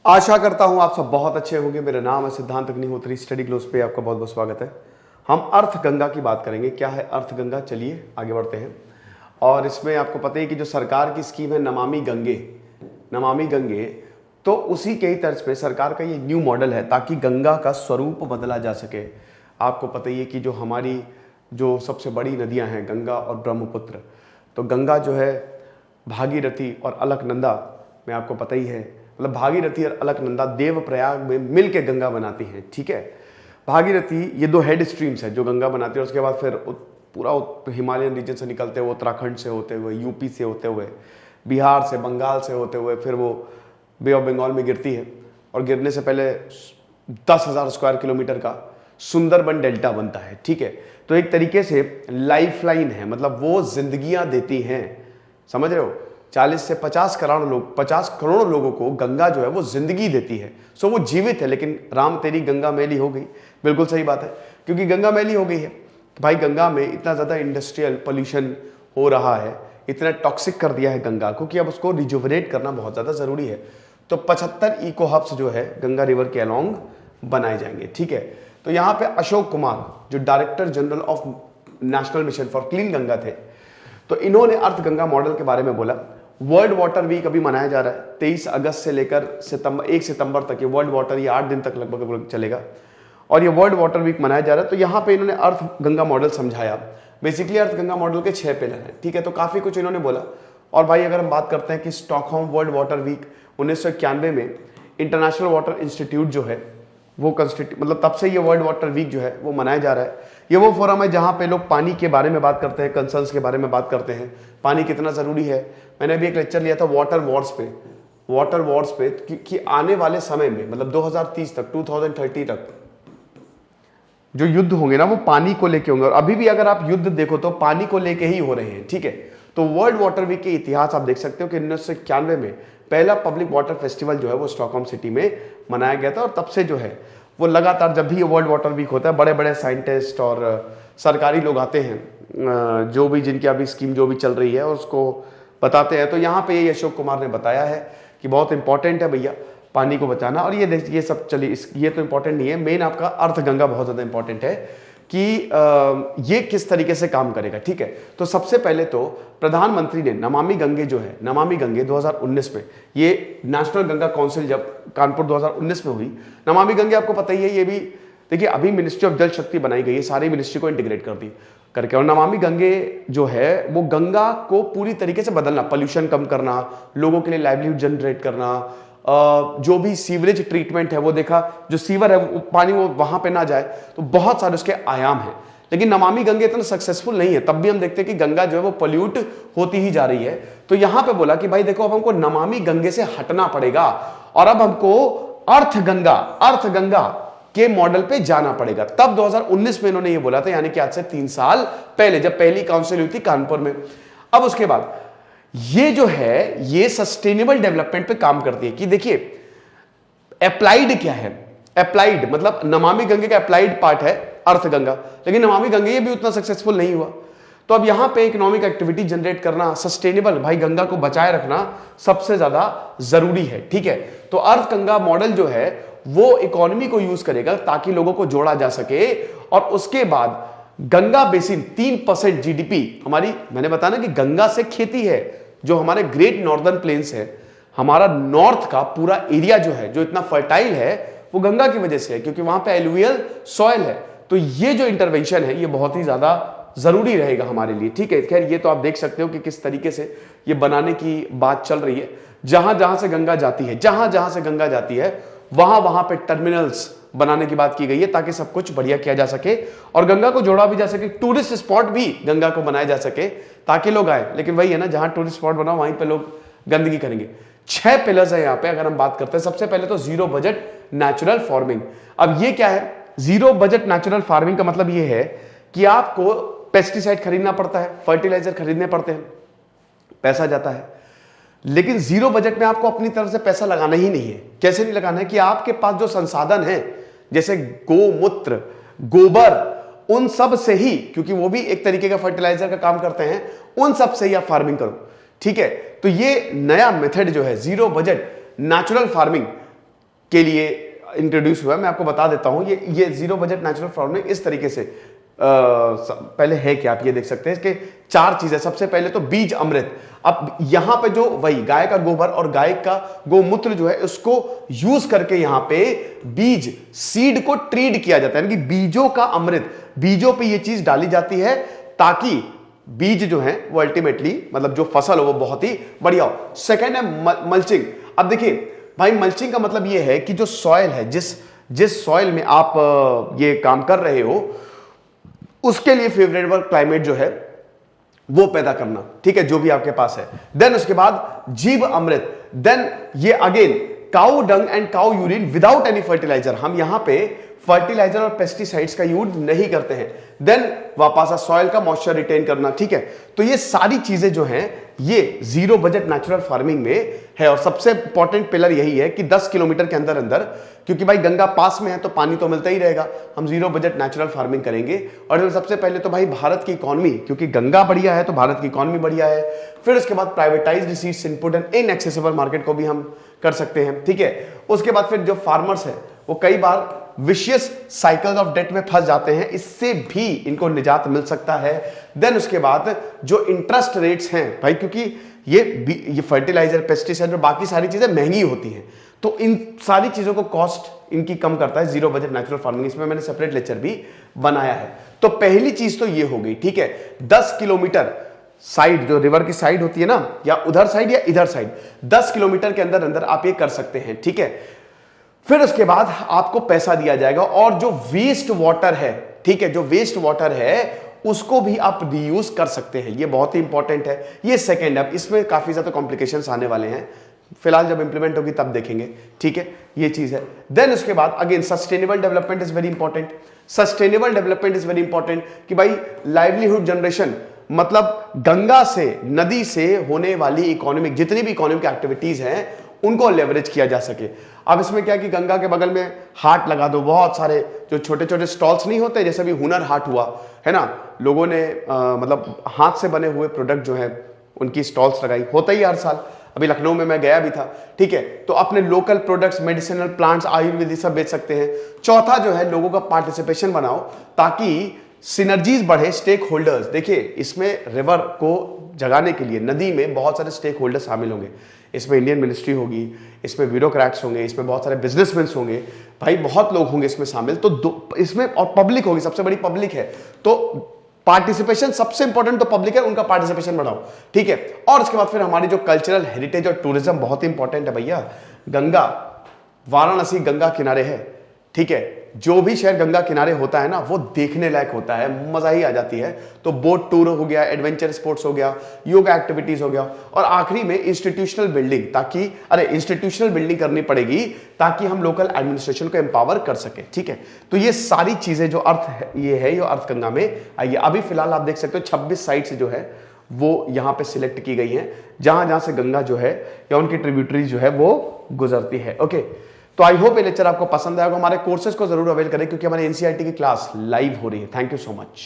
आशा करता हूं आप सब बहुत अच्छे होंगे। मेरा नाम है सिद्धांत अग्निहोत्री। स्टडी क्लोज पे आपका बहुत बहुत स्वागत है। हम अर्थ गंगा की बात करेंगे। क्या है अर्थ गंगा, चलिए आगे बढ़ते हैं। और इसमें आपको पता है कि जो सरकार की स्कीम है नमामि गंगे, नमामि गंगे, तो उसी के ही तर्ज पे सरकार का ये न्यू मॉडल है ताकि गंगा का स्वरूप बदला जा सके। आपको पता ही है कि जो हमारी जो सबसे बड़ी नदियां हैं गंगा और ब्रह्मपुत्र, तो गंगा जो है भागीरथी और अलकनंदा में आपको पता ही है, मतलब भागीरथी और अलकनंदा देवप्रयाग में मिलके गंगा बनाती हैं। ठीक है, भागीरथी ये दो हेड स्ट्रीम्स है जो गंगा बनाती है। उसके बाद फिर पूरा हिमालयन रीजन से निकलते हुए उत्तराखंड से होते हुए, यूपी से होते हुए, बिहार से, बंगाल से होते हुए फिर वो बे ऑफ बंगाल में गिरती है। और गिरने से पहले 10,000 स्क्वायर किलोमीटर का सुंदरबन डेल्टा बनता है। ठीक है, तो एक तरीके से लाइफ लाइन है, मतलब वो जिंदगियां देती हैं, समझ रहे हो। 40 से 50 करोड़ लोगों को गंगा जो है वो जिंदगी देती है। सो वो जीवित है, लेकिन राम तेरी गंगा मैली हो गई। बिल्कुल सही बात है, क्योंकि गंगा मैली हो गई है। भाई गंगा में इतना ज्यादा इंडस्ट्रियल पोल्यूशन हो रहा है, इतना टॉक्सिक कर दिया है गंगा को कि अब उसको रिजुवनेट करना बहुत ज्यादा जरूरी है। तो 75 इको हब्स जो है गंगा रिवर के अलोंग बनाए जाएंगे। ठीक है, तो यहाँ पे अशोक कुमार जो director general of national mission for clean Ganga थे, तो इन्होंने अर्थ गंगा मॉडल के बारे में बोला। वर्ल्ड वाटर वीक अभी मनाया जा रहा है 23 अगस्त से लेकर 1 सितंबर तक। ये वर्ल्ड वाटर, ये 8 दिन तक लगभग चलेगा और ये वर्ल्ड वाटर वीक मनाया जा रहा है। तो यहाँ पे इन्होंने अर्थ गंगा मॉडल समझाया। बेसिकली अर्थ गंगा मॉडल के 6 पिलर हैं। ठीक है, तो काफी कुछ इन्होंने बोला। और भाई अगर हम बात करते हैं कि स्टॉकहोम वर्ल्ड वाटर वीक 1991 में इंटरनेशनल वाटर इंस्टीट्यूट जो है वो मतलब तब से ये वर्ल्ड वाटर वीक जो है वो मनाया जा रहा है। ये वो फोरम है जहां पे लोग पानी के बारे में बात करते हैं, कंसर्न्स के बारे में बात करते हैं, पानी कितना जरूरी है। मैंने अभी एक लेक्चर लिया था वाटर वॉर्स पे कि आने वाले समय में, मतलब 2030 तक, 2030 तक जो युद्ध होंगे ना वो पानी को लेके होंगे। और अभी भी अगर आप युद्ध देखो तो पानी को लेके ही हो रहे हैं। ठीक है, तो वर्ल्ड वाटर वीक के इतिहास आप देख सकते हो कि 1991 में पहला पब्लिक वाटर फेस्टिवल जो है वो स्टॉकहोम सिटी में मनाया गया था। और तब से जो है वो लगातार जब भी ये वर्ल्ड वाटर वीक होता है, बड़े बड़े साइंटिस्ट और सरकारी लोग आते हैं, जो भी जिनकी अभी स्कीम जो भी चल रही है उसको बताते हैं। तो यहाँ पे ये अशोक कुमार ने बताया है कि बहुत इंपॉर्टेंट है भैया पानी को बचाना। और ये सब चलिए, ये तो इंपॉर्टेंट नहीं है, मेन आपका अर्थ गंगा बहुत ज्यादा इंपॉर्टेंट है कि ये किस तरीके से काम करेगा। ठीक है, तो सबसे पहले तो प्रधानमंत्री ने नमामि गंगे जो है, नमामि गंगे 2019 में, ये नेशनल गंगा काउंसिल जब कानपुर 2019 में हुई, नमामि गंगे आपको पता ही है, ये भी देखिए अभी मिनिस्ट्री ऑफ जल शक्ति बनाई गई है, सारी मिनिस्ट्री को इंटीग्रेट कर दी करके। और नमामि गंगे जो है वो गंगा को पूरी तरीके से बदलना, पोल्यूशन कम करना, लोगों के लिए लाइवलीहुड जनरेट करना, जो भी सीवरेज ट्रीटमेंट है वो देखा, जो सीवर है वो पानी वो वहां पे ना जाए, तो बहुत सारे उसके आयाम हैं। लेकिन नमामि गंगे इतना सक्सेसफुल नहीं है, तब भी हम देखते हैं कि गंगा जो है वो पोल्यूट होती ही जा रही है। तो यहां पे बोला कि भाई देखो अब हमको नमामि गंगे से हटना पड़ेगा और अब हमको अर्थ गंगा के मॉडल पे जाना पड़ेगा। तब 2019 में इन्होंने ये बोला था, यानी कि आज से 3 साल पहले, जब पहली काउंसिल हुई थी कानपुर में। अब उसके बाद ये जो है ये सस्टेनेबल डेवलपमेंट पे काम करती है कि देखिए अप्लाइड क्या है, अप्लाइड मतलब नमामि गंगे का अप्लाइड पार्ट है अर्थ गंगा, लेकिन नमामि गंगे ये भी उतना सक्सेसफुल नहीं हुआ। तो अब यहां पे इकोनॉमिक एक्टिविटी जनरेट करना, सस्टेनेबल, भाई गंगा को बचाए रखना सबसे ज्यादा जरूरी है। ठीक है, तो अर्थ गंगा मॉडल जो है वो इकोनॉमी को यूज करेगा ताकि लोगों को जोड़ा जा सके। और उसके बाद गंगा बेसिन 3% जीडीपी हमारी, मैंने बताया ना कि गंगा से खेती है, जो हमारे ग्रेट नॉर्दर्न प्लेन्स है, हमारा नॉर्थ का पूरा एरिया जो है, जो इतना फर्टाइल है, वो गंगा की वजह से है, क्योंकि वहां पे एलुवियल सॉइल है। तो ये जो इंटरवेंशन है ये बहुत ही ज्यादा जरूरी रहेगा हमारे लिए। ठीक है, खैर ये तो आप देख सकते हो कि किस तरीके से ये बनाने की बात चल रही है। जहां जहां से गंगा जाती है, वहां वहां पे टर्मिनल्स बनाने की बात की गई है ताकि सब कुछ बढ़िया किया जा सके और गंगा को जोड़ा भी जा सके। टूरिस्ट स्पॉट भी गंगा को बनाया जा सके ताकि लोग आए, लेकिन वही है ना, जहां टूरिस्ट स्पॉट बनाओ वहीं पे लोग गंदगी करेंगे। 6 पिलर्स है यहाँ पे अगर हम बात करते हैं। सबसे पहले तो जीरो बजट नेचुरल फार्मिंग। अब ये क्या है जीरो बजट नेचुरल फार्मिंग का मतलब ये है कि आपको पेस्टिसाइड खरीदना पड़ता है, फर्टिलाइजर खरीदने पड़ते हैं, पैसा जाता है। लेकिन जीरो बजट में आपको अपनी तरफ से पैसा लगाना ही नहीं है। कैसे नहीं लगाना है कि आपके पास जो संसाधन है, जैसे गोमूत्र, गोबर, उन सब से ही, क्योंकि वो भी एक तरीके का फर्टिलाइजर का काम करते हैं, उन सब से ही आप फार्मिंग करो। ठीक है, तो ये नया मेथड जो है जीरो बजट नेचुरल फार्मिंग, के लिए इंट्रोड्यूस हुआ है। मैं आपको बता देता हूं, ये जीरो बजट नेचुरल फार्मिंग इस तरीके से पहले है कि आप ये देख सकते हैं, इसके 4 चीजें। सबसे पहले तो बीज अमृत। अब यहां पे जो वही गाय का गोबर और गाय का गोमूत्र जो है उसको यूज करके यहां पे बीज सीड को ट्रीट किया जाता है, यानी कि बीजों का अमृत, बीजों पे ये चीज डाली जाती है ताकि बीज जो है वो अल्टीमेटली मतलब जो फसल हो वो बहुत ही बढ़िया हो। सेकेंड है मल्चिंग। अब देखिए भाई, मल्चिंग का मतलब ये है कि जो सॉइल है, जिस सॉइल में आप ये काम कर रहे हो उसके लिए फेवरेबल क्लाइमेट जो है वो पैदा करना, ठीक है, जो भी आपके पास है। देन उसके बाद जीव अमृत। देन ये again cow dung and cow urine without any fertiliser. हम यहां पे फर्टिलाइजर और पेस्टिसाइड्स का यूज नहीं करते हैं। देन वापस सॉइल का मॉइस्चर रिटेन करना, ठीक है। तो ये सारी चीजें जो हैं ये जीरो बजट नेचुरल फार्मिंग में है। और सबसे इंपॉर्टेंट पिलर यही है कि 10 किलोमीटर के अंदर अंदर, क्योंकि भाई गंगा पास में है तो पानी तो मिलता ही रहेगा, हम जीरो बजट नेचुरल फार्मिंग करेंगे। और सबसे पहले तो भाई भारत की इकोनॉमी, क्योंकि गंगा बढ़िया है तो भारत की इकोनॉमी बढ़िया है। फिर उसके बाद privatised seeds input and inaccessible market को भी हम कर सकते हैं, ठीक है। उसके बाद फिर जो फार्मर्स है वो कई बार विशियस साइकिल ऑफ डेट में फंस जाते हैं, इससे भी इनको निजात मिल सकता है। देन उसके बाद जो इंटरेस्ट रेट्स हैं भाई, क्योंकि ये फर्टिलाइजर, पेस्टिसाइड और बाकी सारी चीजें महंगी होती हैं, तो इन सारी चीजों को कॉस्ट इनकी कम करता है जीरो बजट नेचुरल फार्मिंग। इसमें मैंने सेपरेट लेक्चर भी बनाया है। तो पहली चीज तो ये हो गई, ठीक है। 10 किलोमीटर साइड, जो रिवर की साइड होती है ना, या उधर साइड या इधर साइड, 10 किलोमीटर के अंदर अंदर आप ये कर सकते हैं, ठीक है। फिर उसके बाद आपको पैसा दिया जाएगा और जो वेस्ट वाटर है, ठीक है, जो वेस्ट वाटर है उसको भी आप रीयूज कर सकते हैं। ये बहुत ही इंपॉर्टेंट है। ये सेकेंड है, इसमें काफी ज्यादा कॉम्प्लिकेशंस आने वाले हैं, फिलहाल जब इंप्लीमेंट होगी तब देखेंगे, ठीक है। ये चीज है। देन उसके बाद again sustainable development is very important. Sustainable development is very important कि भाई लाइवलीहुड जनरेशन, मतलब गंगा से, नदी से होने वाली इकोनॉमिक, जितनी भी इकोनॉमिक एक्टिविटीज हैं उनको लेवरेज किया जा सके। अब इसमें क्या कि गंगा के बगल में हाट लगा दो, बहुत सारे जो छोटे छोटे स्टॉल्स नहीं होते, जैसे भी हुनर हाट हुआ है ना, लोगों ने मतलब हाथ से बने हुए प्रोडक्ट जो है उनकी स्टॉल्स लगाई, होता ही हर साल। अभी लखनऊ में मैं गया भी था, ठीक है। तो अपने local products, medicinal plants, Ayurvedic सब बेच सकते हैं। चौथा जो है, लोगों का पार्टिसिपेशन बनाओ ताकि सिनर्जीज बढ़े, स्टेक होल्डर्स। देखिए इसमें रिवर को जगाने के लिए नदी में बहुत सारे स्टेक होल्डर्स शामिल होंगे। इसमें इंडियन मिनिस्ट्री होगी, इसमें ब्यूरोक्रेट्स होंगे, इसमें बहुत सारे बिजनेसमैन होंगे, भाई बहुत लोग होंगे इसमें शामिल। तो इसमें और पब्लिक होगी, सबसे बड़ी पब्लिक है। तो पार्टिसिपेशन सबसे इंपॉर्टेंट तो पब्लिक है, उनका पार्टिसिपेशन बढ़ाओ, ठीक है। और उसके बाद फिर हमारी जो कल्चरल हेरिटेज और टूरिज्म बहुत इंपॉर्टेंट है भैया। गंगा, वाराणसी गंगा किनारे है, ठीक है। जो भी शहर गंगा किनारे होता है ना वो देखने लायक होता है, मजा ही आ जाती है। तो बोट टूर हो गया, एडवेंचर स्पोर्ट्स हो गया, योगा एक्टिविटीज हो गया, और आखिरी में इंस्टीट्यूशनल बिल्डिंग, ताकि इंस्टीट्यूशनल बिल्डिंग करनी पड़ेगी ताकि हम लोकल एडमिनिस्ट्रेशन को एम्पावर कर सके, ठीक है। तो ये सारी चीजें जो अर्थ है, ये है ये अर्थ गंगा में आइए। अभी फिलहाल आप देख सकते हो 26 साइट्स जो है वो यहाँ पे सिलेक्ट की गई हैं, जहां जहां से गंगा जो है या उनकी ट्रिब्यूटरीज जो है वो गुजरती है, ओके। तो आई होप ये लेक्चर आपको पसंद आएगा। हमारे कोर्सेज को जरूर अवेल करें क्योंकि हमारे एनसीईआरटी की क्लास लाइव हो रही है। Thank you so much.